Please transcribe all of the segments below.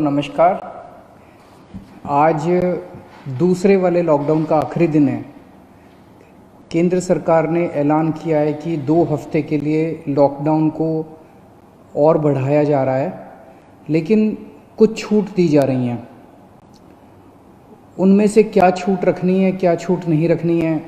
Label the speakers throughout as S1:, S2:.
S1: नमस्कार। आज दूसरे वाले लॉकडाउन का आखिरी दिन है। केंद्र सरकार ने ऐलान किया है कि 2 हफ्ते के लिए लॉकडाउन को और बढ़ाया जा रहा है, लेकिन कुछ छूट दी जा रही हैं। उनमें से क्या छूट रखनी है, क्या छूट नहीं रखनी है,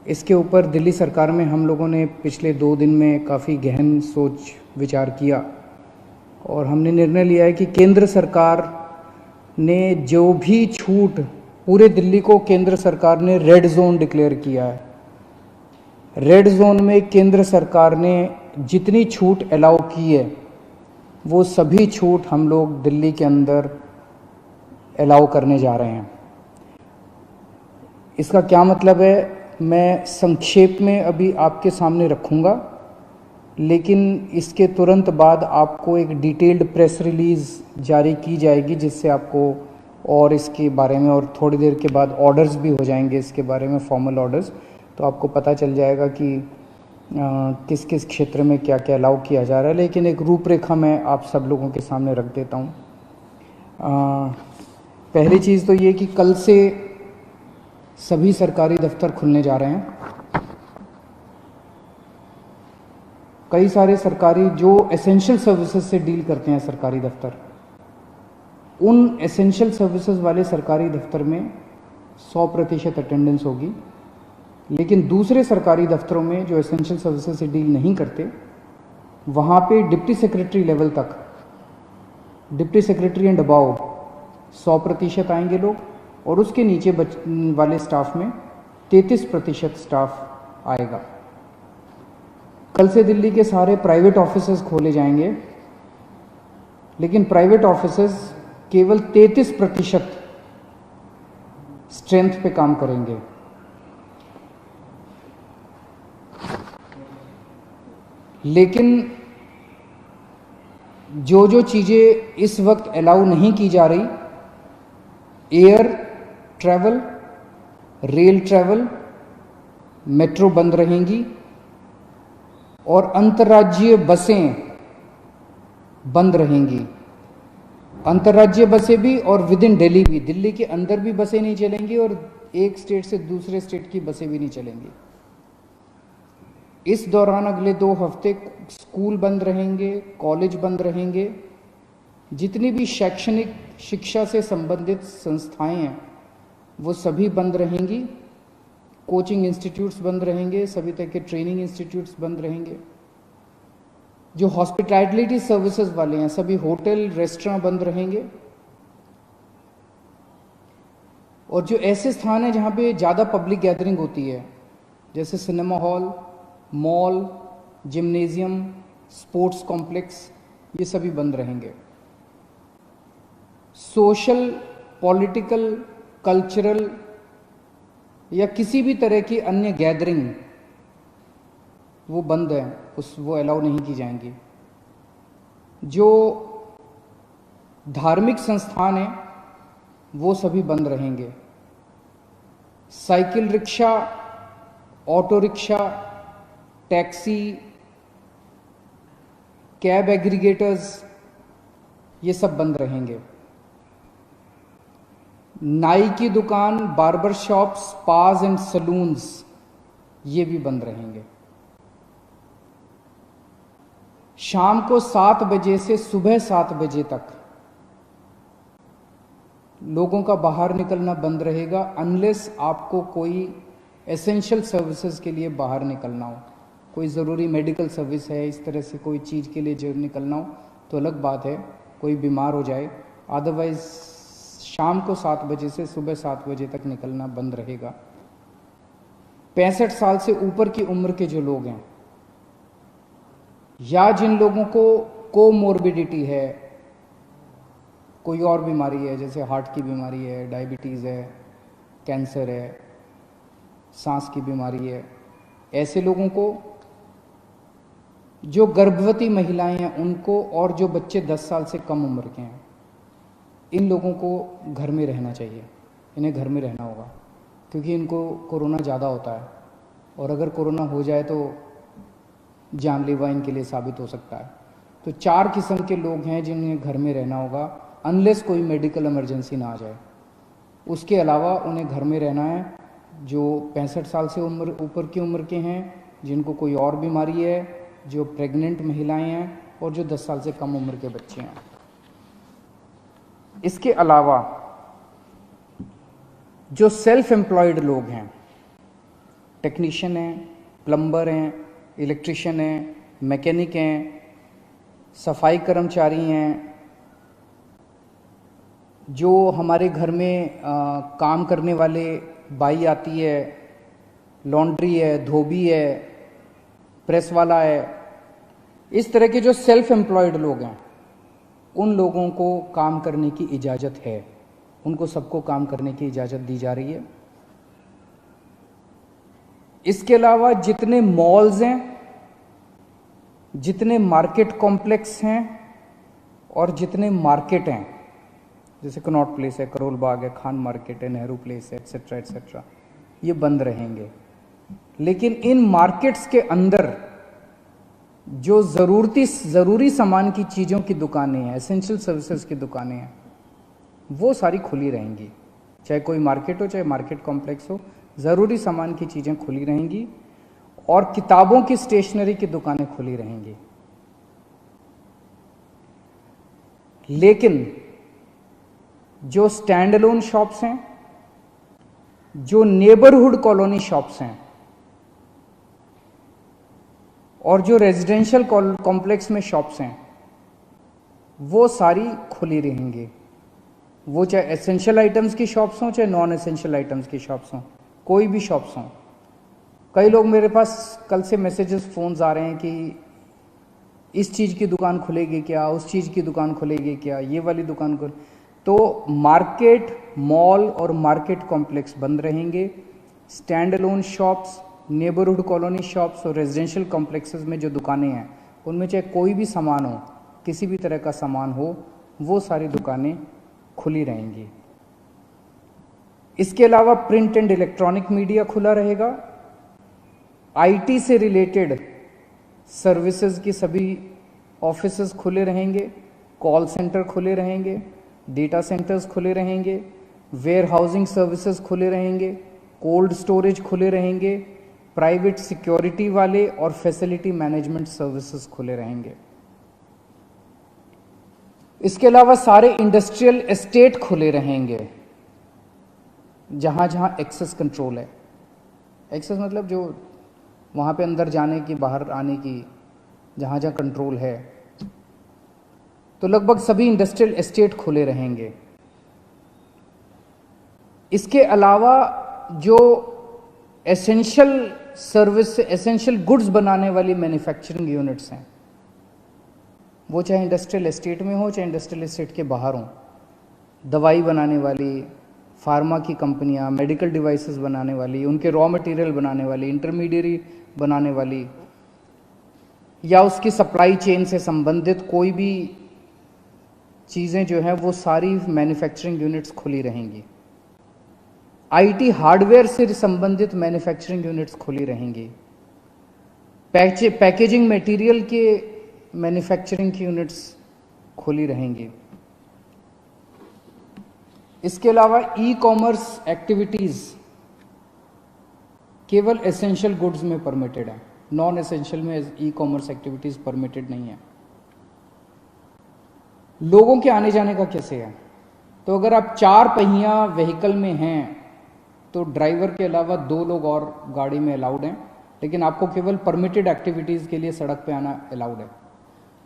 S1: इसके ऊपर दिल्ली सरकार में हम लोगों ने पिछले 2 दिन में काफ़ी गहन सोच विचार किया और हमने निर्णय लिया है कि केंद्र सरकार ने जो भी छूट, पूरे दिल्ली को केंद्र सरकार ने रेड जोन डिक्लेयर किया है। रेड जोन में केंद्र सरकार ने जितनी छूट अलाउ की है वो सभी छूट हम लोग दिल्ली के अंदर अलाउ करने जा रहे हैं। इसका क्या मतलब है, मैं संक्षेप में अभी आपके सामने रखूँगा, लेकिन इसके तुरंत बाद आपको एक डिटेल्ड प्रेस रिलीज़ जारी की जाएगी, जिससे आपको और इसके बारे में, और थोड़ी देर के बाद ऑर्डर्स भी हो जाएंगे इसके बारे में, फॉर्मल ऑर्डर्स, तो आपको पता चल जाएगा कि किस किस क्षेत्र में क्या क्या अलाउ किया जा रहा है। लेकिन एक रूपरेखा मैं आप सब लोगों के सामने रख देता हूँ। पहली चीज़ तो ये कि कल से सभी सरकारी दफ्तर खुलने जा रहे हैं। कई सारे सरकारी जो एसेंशियल सर्विसेज से डील करते हैं सरकारी दफ्तर, उन एसेंशियल सर्विसेज वाले सरकारी दफ्तर में 100% अटेंडेंस होगी। लेकिन दूसरे सरकारी दफ्तरों में जो एसेंशियल सर्विसेज से डील नहीं करते, वहाँ पे डिप्टी सेक्रेटरी लेवल तक, डिप्टी सेक्रेटरी एंड अबाव 100% आएंगे लोग, और उसके नीचे वाले स्टाफ में 33% स्टाफ आएगा। कल से दिल्ली के सारे प्राइवेट ऑफिसेज खोले जाएंगे, लेकिन प्राइवेट ऑफिसेज केवल 33% स्ट्रेंथ पे काम करेंगे। लेकिन जो जो चीज़ें इस वक्त अलाउ नहीं की जा रही, air travel, rail travel, metro बंद रहेंगी, और अंतर्राज्यीय बसें बंद रहेंगी। अंतर्राज्यीय बसें भी और विद इन दिल्ली भी, दिल्ली के अंदर भी बसें नहीं चलेंगी और एक स्टेट से दूसरे स्टेट की बसें भी नहीं चलेंगी। इस दौरान अगले 2 हफ्ते स्कूल बंद रहेंगे, कॉलेज बंद रहेंगे, जितनी भी शैक्षणिक शिक्षा से संबंधित संस्थाएं हैं वो सभी बंद रहेंगी। कोचिंग इंस्टीट्यूट्स बंद रहेंगे, सभी तरह के ट्रेनिंग इंस्टीट्यूट्स बंद रहेंगे। जो हॉस्पिटैलिटी सर्विसेज वाले हैं, सभी होटल रेस्टोरेंट बंद रहेंगे। और जो ऐसे स्थान हैं जहाँ पे ज़्यादा पब्लिक गैदरिंग होती है, जैसे cinema hall, mall, gymnasium, sports complex, ये सभी बंद रहेंगे। सोशल, पॉलिटिकल, कल्चरल या किसी भी तरह की अन्य गैदरिंग वो बंद है, वो अलाउ नहीं की जाएंगी। जो धार्मिक संस्थान हैं वो सभी बंद रहेंगे। Cycle rickshaw, auto rickshaw, taxi, cab aggregators, ये सब बंद रहेंगे। नाई की दुकान, barber shops, spas and salons, ये भी बंद रहेंगे। शाम को 7 बजे से सुबह 7 बजे तक लोगों का बाहर निकलना बंद रहेगा, अनलेस आपको कोई एसेंशियल सर्विसेज के लिए बाहर निकलना हो, कोई ज़रूरी मेडिकल सर्विस है, इस तरह से कोई चीज़ के लिए जो निकलना हो तो अलग बात है, कोई बीमार हो जाए। अदरवाइज शाम को 7 बजे से सुबह 7 बजे तक निकलना बंद रहेगा। 65 साल से ऊपर की उम्र के जो लोग हैं, या जिन लोगों को कोमोर्बिडिटी है, कोई और बीमारी है, जैसे हार्ट की बीमारी है, डायबिटीज़ है, कैंसर है, सांस की बीमारी है, ऐसे लोगों को, जो गर्भवती महिलाएं हैं उनको, और जो बच्चे 10 साल से कम उम्र के हैं, इन लोगों को घर में रहना चाहिए। इन्हें घर में रहना होगा, क्योंकि इनको कोरोना ज़्यादा होता है, और अगर कोरोना हो जाए तो जानलेवा इनके लिए साबित हो सकता है। तो 4 किस्म के लोग हैं जिन्हें घर में रहना होगा। अनलेस कोई मेडिकल इमरजेंसी ना आ जाए। उसके अलावा उन्हें घर में रहना है। जो 65 साल से ऊपर की उम्र के हैं, जिनको कोई और बीमारी है, जो प्रेग्नेंट महिलाएं हैं और जो 10 साल से कम उम्र के बच्चे हैं। इसके अलावा जो सेल्फ एम्प्लॉयड लोग हैं, टेक्नीशियन हैं, प्लम्बर हैं, इलेक्ट्रिशियन हैं, मैकेनिक हैं, सफाई कर्मचारी हैं, जो हमारे घर में काम करने वाले बाई आती है, लॉन्ड्री है, धोबी है, प्रेस वाला है, इस तरह के जो सेल्फ एम्प्लॉयड लोग हैं, उन लोगों को काम करने की इजाज़त है। उनको सबको काम करने की इजाज़त दी जा रही है। इसके अलावा जितने मॉल्स हैं, जितने मार्केट कॉम्प्लेक्स हैं और जितने मार्केट हैं, जैसे कनॉट प्लेस है, करोल बाग है, खान मार्केट है, नेहरू प्लेस है, एट्सेट्रा एट्सेट्रा, ये बंद रहेंगे। लेकिन इन मार्केट्स के अंदर जो ज़रूरी सामान की चीज़ों की दुकानें हैं, एसेंशियल सर्विसेज की दुकानें हैं, वो सारी खुली रहेंगी। चाहे कोई मार्केट हो, चाहे मार्केट कॉम्प्लेक्स हो, ज़रूरी सामान की चीज़ें खुली रहेंगी और किताबों की स्टेशनरी की दुकानें खुली रहेंगी। लेकिन जो स्टैंड अलोन शॉप्स हैं, जो नेबरहुड कॉलोनी शॉप्स हैं और जो रेजिडेंशियल कॉम्प्लेक्स में शॉप्स हैं, वो सारी खुली रहेंगी। वो चाहे एसेंशियल आइटम्स की शॉप्स हों, चाहे नॉन एसेंशियल आइटम्स की शॉप्स हों, कोई भी शॉप्स हों। कई लोग मेरे पास कल से मैसेजेस, फोन्स आ रहे हैं कि इस चीज़ की दुकान खुलेगी क्या, उस चीज़ की दुकान खुलेगी क्या, ये वाली दुकान खुल। तो मार्केट, मॉल और मार्केट कॉम्प्लेक्स बंद रहेंगे। Stand alone shops, neighbourhood colony shops और रेजिडेंशियल कॉम्प्लेक्सेस में जो दुकानें हैं, उनमें चाहे कोई भी सामान हो, किसी भी तरह का सामान हो, वो सारी दुकानें खुली रहेंगी। इसके अलावा प्रिंट एंड इलेक्ट्रॉनिक मीडिया खुला रहेगा। आईटी से रिलेटेड सर्विसेज की सभी ऑफिसेज खुले रहेंगे, कॉल सेंटर खुले रहेंगे, डेटा सेंटर्स खुले रहेंगे, वेयर हाउसिंग सर्विसेज खुले रहेंगे, कोल्ड स्टोरेज खुले रहेंगे, प्राइवेट सिक्योरिटी वाले और फैसिलिटी मैनेजमेंट सर्विसेज खुले रहेंगे। इसके अलावा सारे इंडस्ट्रियल एस्टेट खुले रहेंगे, जहां जहां एक्सेस कंट्रोल है। एक्सेस मतलब जो वहां पे अंदर जाने की, बाहर आने की, जहां जहां कंट्रोल है, तो लगभग सभी इंडस्ट्रियल एस्टेट खुले रहेंगे। इसके अलावा जो एसेंशियल सर्विस, एसेंशियल गुड्स बनाने वाली मैन्युफैक्चरिंग यूनिट्स हैं, वो चाहे इंडस्ट्रियल एस्टेट में हो, चाहे इंडस्ट्रियल एस्टेट के बाहर हो, दवाई बनाने वाली, फार्मा की कंपनियां, मेडिकल डिवाइसेस बनाने वाली, उनके रॉ मटेरियल बनाने वाली, इंटरमीडिएट बनाने वाली, या उसकी सप्लाई चेन से संबंधित कोई भी चीज़ें जो हैं, वो सारी मैन्युफैक्चरिंग यूनिट्स खुली रहेंगी। आईटी हार्डवेयर से संबंधित मैन्युफैक्चरिंग यूनिट्स खुली रहेंगी। पैकेजिंग मटेरियल के मैन्युफैक्चरिंग की यूनिट्स खुली रहेंगी। इसके अलावा ई कॉमर्स एक्टिविटीज़ केवल एसेंशियल गुड्स में परमिटेड है, नॉन एसेंशियल में ई कॉमर्स एक्टिविटीज़ परमिटेड नहीं है। लोगों के आने जाने का कैसे है? तो अगर आप 4 पहिया व्हीकल में हैं तो ड्राइवर के अलावा 2 लोग और गाड़ी में अलाउड हैं, लेकिन आपको केवल परमिटेड एक्टिविटीज़ के लिए सड़क पे आना अलाउड है।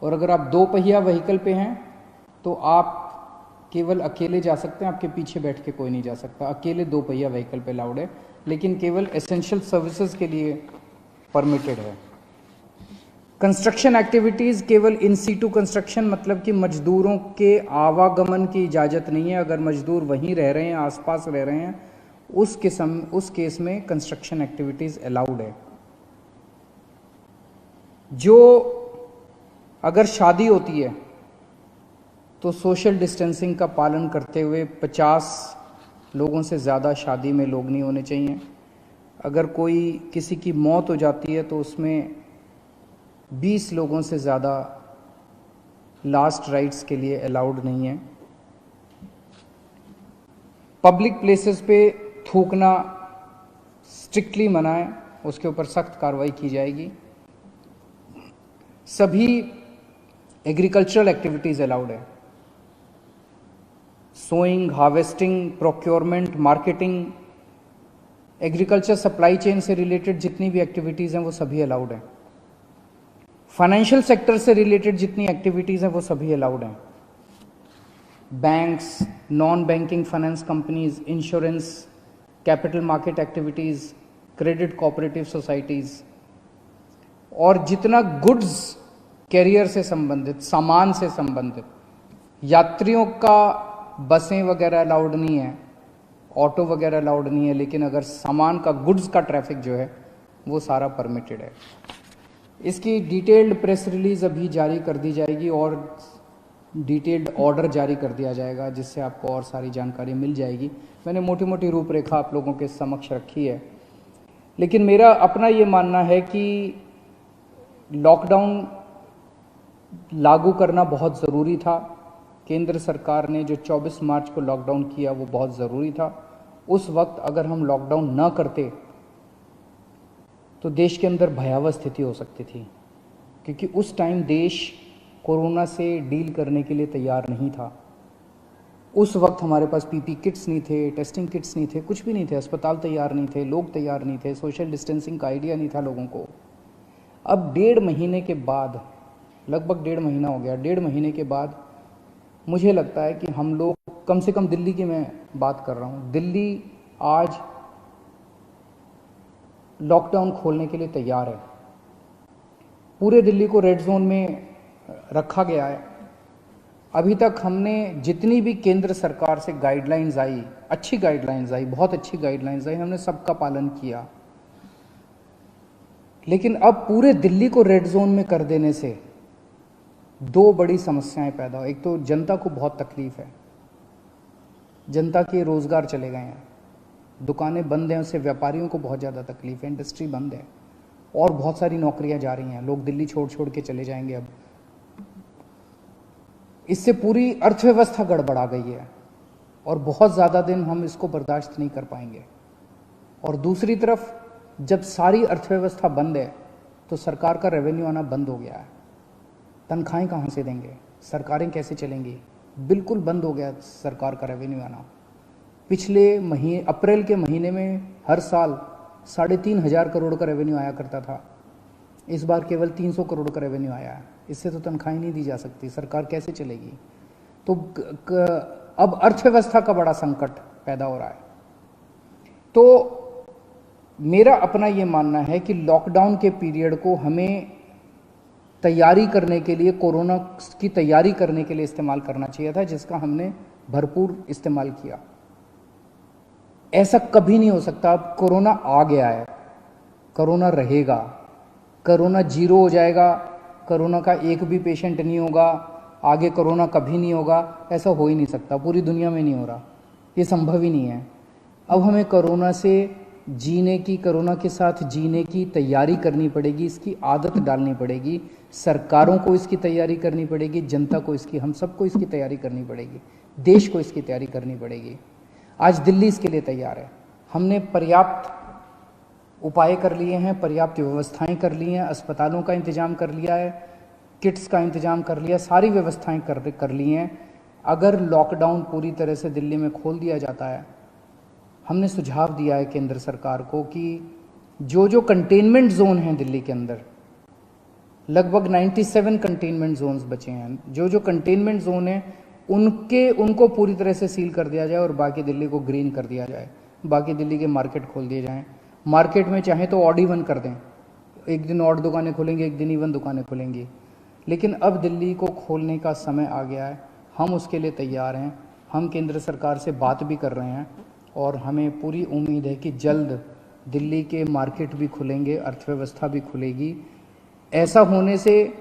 S1: और अगर आप 2 पहिया व्हीकल पे हैं तो आप केवल अकेले जा सकते हैं, आपके पीछे बैठ के कोई नहीं जा सकता। अकेले 2 पहिया व्हीकल पे अलाउड है, लेकिन केवल एसेंशियल सर्विसेज के लिए परमिटेड है। कंस्ट्रक्शन एक्टिविटीज़ केवल इन सीटू कंस्ट्रक्शन, मतलब कि मजदूरों के आवागमन की इजाज़त नहीं है। अगर मजदूर वहीं रह रहे हैं, आसपास रह रहे हैं, उस केस में कंस्ट्रक्शन एक्टिविटीज़ अलाउड है। जो अगर शादी होती है तो सोशल डिस्टेंसिंग का पालन करते हुए 50 लोगों से ज़्यादा शादी में लोग नहीं होने चाहिए। अगर कोई किसी की मौत हो जाती है तो उसमें 20 लोगों से ज़्यादा लास्ट राइट्स के लिए अलाउड नहीं है। पब्लिक प्लेसेस पे थूकना स्ट्रिक्टली मना है, उसके ऊपर सख्त कार्रवाई की जाएगी। सभी एग्रीकल्चरल एक्टिविटीज अलाउड है, sowing, harvesting, procurement, marketing, agriculture supply chain से रिलेटेड जितनी भी एक्टिविटीज हैं वो सभी अलाउड हैं। फाइनेंशियल सेक्टर से रिलेटेड जितनी एक्टिविटीज हैं वो सभी अलाउड हैं। Banks, non banking finance companies, insurance, capital market activities, credit cooperative societies, और जितना गुड्स कैरियर से संबंधित, सामान से संबंधित, यात्रियों का बसें वगैरह अलाउड नहीं है, ऑटो वगैरह अलाउड नहीं है, लेकिन अगर सामान का, गुड्स का ट्रैफिक जो है वो सारा परमिटेड है। इसकी डिटेल्ड प्रेस रिलीज अभी जारी कर दी जाएगी और डिटेल्ड ऑर्डर जारी कर दिया जाएगा, जिससे आपको और सारी जानकारी मिल जाएगी। मैंने मोटी मोटी रूपरेखा आप लोगों के समक्ष रखी है, लेकिन मेरा अपना ये मानना है कि लॉकडाउन लागू करना बहुत ज़रूरी था। केंद्र सरकार ने जो 24 मार्च को लॉकडाउन किया वो बहुत ज़रूरी था। उस वक्त अगर हम लॉकडाउन न करते तो देश के अंदर भयावह स्थिति हो सकती थी, क्योंकि उस टाइम देश कोरोना से डील करने के लिए तैयार नहीं था। उस वक्त हमारे पास पीपी किट्स नहीं थे, टेस्टिंग किट्स नहीं थे, कुछ भी नहीं थे, अस्पताल तैयार नहीं थे, लोग तैयार नहीं थे, सोशल डिस्टेंसिंग का आइडिया नहीं था लोगों को। अब 1.5 महीने के बाद, लगभग 1.5 महीना हो गया, 1.5 महीने के बाद मुझे लगता है कि हम लोग, कम से कम दिल्ली की मैं बात कर रहा हूँ, दिल्ली आज लॉकडाउन खोलने के लिए तैयार है। पूरे दिल्ली को रेड जोन में रखा गया है। अभी तक हमने जितनी भी केंद्र सरकार से गाइडलाइंस आई, अच्छी गाइडलाइंस आई, बहुत अच्छी गाइडलाइंस आई, हमने सबका पालन किया। लेकिन अब पूरे दिल्ली को रेड जोन में कर देने से 2 बड़ी समस्याएं पैदा हो। एक तो जनता को बहुत तकलीफ है, जनता के रोजगार चले गए हैं, दुकानें बंद हैं, उससे व्यापारियों को बहुत ज़्यादा तकलीफ है, इंडस्ट्री बंद है और बहुत सारी नौकरियां जा रही हैं, लोग दिल्ली छोड़ छोड़ के चले जाएंगे। अब इससे पूरी अर्थव्यवस्था गड़बड़ा गई है और बहुत ज़्यादा दिन हम इसको बर्दाश्त नहीं कर पाएंगे। और दूसरी तरफ जब सारी अर्थव्यवस्था बंद है तो सरकार का रेवेन्यू आना बंद हो गया है। तनख्वाहें कहाँ से देंगे, सरकारें कैसे चलेंगी? बिल्कुल बंद हो गया सरकार का रेवेन्यू आना। पिछले महीने, अप्रैल के महीने में हर साल 3,500 करोड़ का रेवेन्यू आया करता था, इस बार केवल 300 करोड़ का रेवेन्यू आया है। इससे तो तनख्वाहें नहीं दी जा सकती, सरकार कैसे चलेगी? तो अब अर्थव्यवस्था का बड़ा संकट पैदा हो रहा है। तो मेरा अपना ये मानना है कि लॉकडाउन के पीरियड को हमें तैयारी करने के लिए, कोरोना की तैयारी करने के लिए इस्तेमाल करना चाहिए था, जिसका हमने भरपूर इस्तेमाल किया। ऐसा कभी नहीं हो सकता। अब कोरोना आ गया है, कोरोना रहेगा, कोरोना 0 हो जाएगा, कोरोना का एक भी पेशेंट नहीं होगा, आगे कोरोना कभी नहीं होगा, ऐसा हो ही नहीं सकता। पूरी दुनिया में नहीं हो रहा, ये संभव ही नहीं है। अब हमें कोरोना से जीने की, कोरोना के साथ जीने की तैयारी करनी पड़ेगी, इसकी आदत डालनी पड़ेगी। सरकारों को इसकी तैयारी करनी पड़ेगी, जनता को इसकी, हम सबको इसकी तैयारी करनी पड़ेगी, देश को इसकी तैयारी करनी पड़ेगी। आज दिल्ली इसके लिए तैयार है। हमने पर्याप्त उपाय कर लिए हैं, पर्याप्त व्यवस्थाएं कर ली हैं, अस्पतालों का इंतजाम कर लिया है, किट्स का इंतजाम कर लिया, सारी व्यवस्थाएं कर ली हैं। अगर लॉकडाउन पूरी तरह से दिल्ली में खोल दिया जाता है, हमने सुझाव दिया है केंद्र सरकार को कि जो जो कंटेनमेंट जोन हैं दिल्ली के अंदर, लगभग 97 कंटेनमेंट जोन्स बचे हैं, जो जो कंटेनमेंट जोन हैं उनको पूरी तरह से सील कर दिया जाए और बाकी दिल्ली को ग्रीन कर दिया जाए। बाकी दिल्ली के मार्केट खोल दिए जाएं। मार्केट में चाहे तो ऑड इवन कर दें, एक दिन ऑड दुकानें खुलेंगी, एक दिन इवन दुकानें खुलेंगी। लेकिन अब दिल्ली को खोलने का समय आ गया है, हम उसके लिए तैयार हैं। हम केंद्र सरकार से बात भी कर रहे हैं और हमें पूरी उम्मीद है कि जल्द दिल्ली के मार्केट भी खुलेंगे, अर्थव्यवस्था भी खुलेगी। ऐसा होने से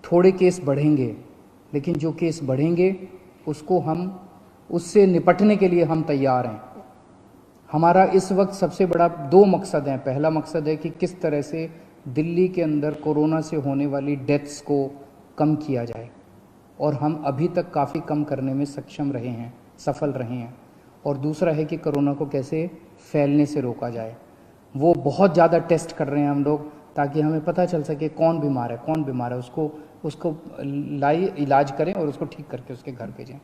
S1: थोड़े केस बढ़ेंगे, लेकिन जो केस बढ़ेंगे उससे निपटने के लिए हम तैयार हैं। हमारा इस वक्त सबसे बड़ा 2 मकसद हैं। पहला मकसद है कि किस तरह से दिल्ली के अंदर कोरोना से होने वाली डेथ्स को कम किया जाए, और हम अभी तक काफ़ी कम करने में सक्षम रहे हैं, सफल रहे हैं। और दूसरा है कि कोरोना को कैसे फैलने से रोका जाए। वो बहुत ज़्यादा टेस्ट कर रहे हैं हम लोग, ताकि हमें पता चल सके कौन बीमार है, उसको लाई इलाज करें और उसको ठीक करके उसके घर भेजें।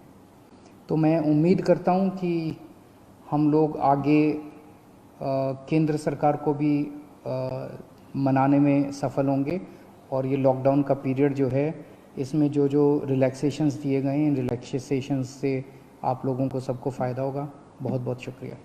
S1: तो मैं उम्मीद करता हूँ कि हम लोग आगे केंद्र सरकार को भी मनाने में सफल होंगे, और ये लॉकडाउन का पीरियड जो है, इसमें जो जो रिलैक्सेशंस दिए गए हैं, इन रिलैक्सेशंस से आप लोगों को सबको फ़ायदा होगा। बहुत बहुत शुक्रिया।